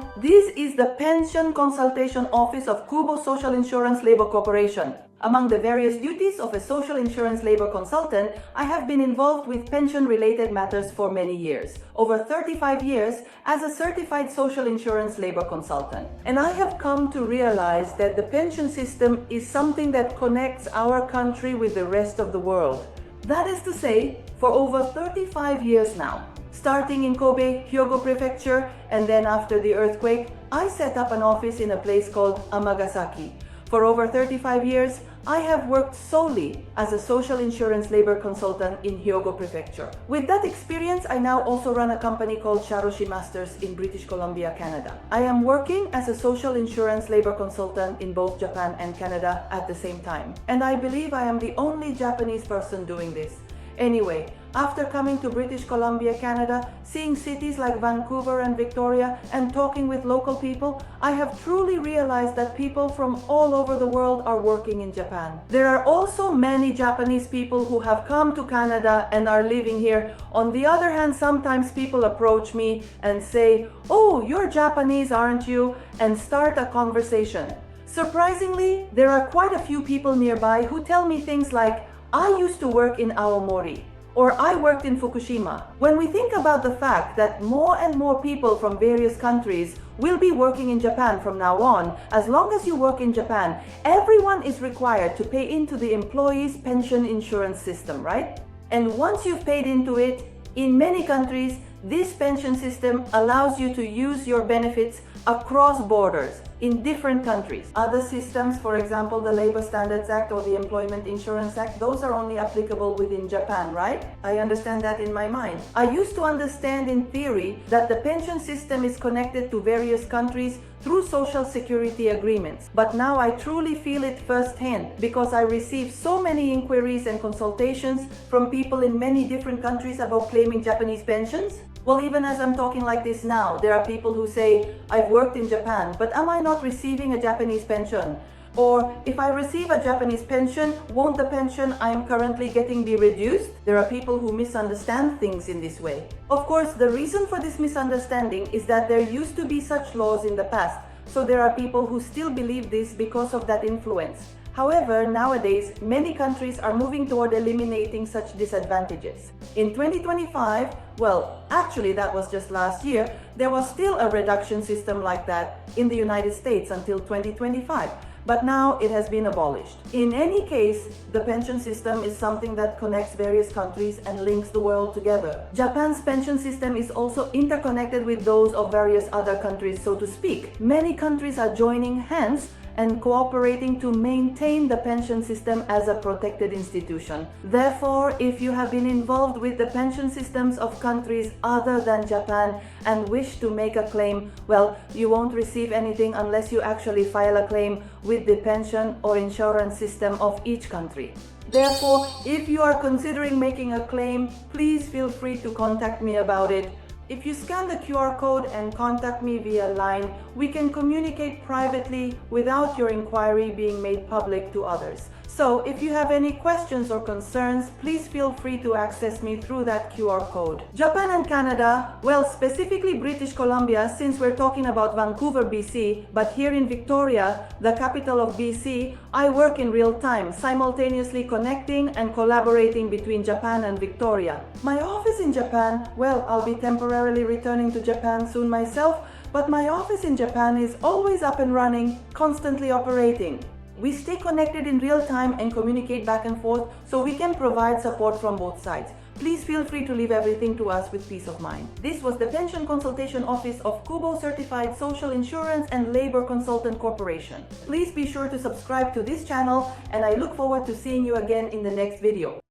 everyone, this is the Pension Consultation Office of Kubo Social Insurance Labor Corporation. Among the various duties of a social insurance labor consultant, I have been involved with pension-related matters for many years, over 35 years as a certified social insurance labor consultant. And I have come to realize that the pension system is something that connects our country with the rest of the world. That is to say, for over 35 years now. Starting in Kobe, Hyogo Prefecture, and then after the earthquake, I set up an office in a place called Amagasaki. For over 35 years, I have worked solely as a social insurance labor consultant in Hyogo Prefecture. With that experience, I now also run a company called Sharo-shi Masters in British Columbia, Canada. I am working as a social insurance labor consultant in both Japan and Canada at the same time. And I believe I am the only Japanese person doing this. Anyway, after coming to British Columbia, Canada, seeing cities like Vancouver and Victoria, and talking with local people, I have truly realized that people from all over the world are working in Japan. There are also many Japanese people who have come to Canada and are living here. On the other hand, sometimes people approach me and say, "Oh, you're Japanese, aren't you?" and start a conversation. Surprisingly, there are quite a few people nearby who tell me things like, "I used to work in Aomori," or "I worked in Fukushima." When we think about the fact that more and more people from various countries will be working in Japan from now on, as long as you work in Japan, everyone is required to pay into the employee's pension insurance system, right? And once you've paid into it, in many countries, this pension system allows you to use your benefits across borders in different countries. Other systems, for example, the Labor Standards Act or the Employment Insurance Act, those are only applicable within Japan, right? I understand that in my mind. I used to understand in theory that the pension system is connected to various countries through social security agreements. But now I truly feel it firsthand because I receive so many inquiries and consultations from people in many different countries about claiming Japanese pensions. Well, even as I'm talking like this now, there are people who say, "I've worked in Japan, but am I not receiving a Japanese pension?" Or, "If I receive a Japanese pension, won't the pension I'm currently getting be reduced?" There are people who misunderstand things in this way. Of course, the reason for this misunderstanding is that there used to be such laws in the past, so there are people who still believe this because of that influence. However, nowadays, many countries are moving toward eliminating such disadvantages. In 2025, well, actually that was just last year, there was still a reduction system like that in the United States until 2025. But now it has been abolished. In any case, the pension system is something that connects various countries and links the world together. Japan's pension system is also interconnected with those of various other countries, so to speak. Many countries are joining hands and cooperating to maintain the pension system as a protected institution. Therefore, if you have been involved with the pension systems of countries other than Japan and wish to make a claim, well, you won't receive anything unless you actually file a claim with the pension or insurance system of each country. Therefore, if you are considering making a claim, please feel free to contact me about it. If you scan the QR code and contact me via line, we can communicate privately without your inquiry being made public to others. So if you have any questions or concerns, please feel free to access me through that QR code. Japan and Canada, well, specifically British Columbia, since we're talking about Vancouver, BC, but here in Victoria, the capital of BC, I work in real time, simultaneously connecting and collaborating between Japan and Victoria. My office in Japan, well, I'll be temporarily returning to Japan soon myself, but my office in Japan is always up and running, constantly operating. We stay connected in real time and communicate back and forth so we can provide support from both sides. Please feel free to leave everything to us with peace of mind. This was the Pension Consultation Office of Kubo Certified Social Insurance and Labor Consultant Corporation. Please be sure to subscribe to this channel and I look forward to seeing you again in the next video.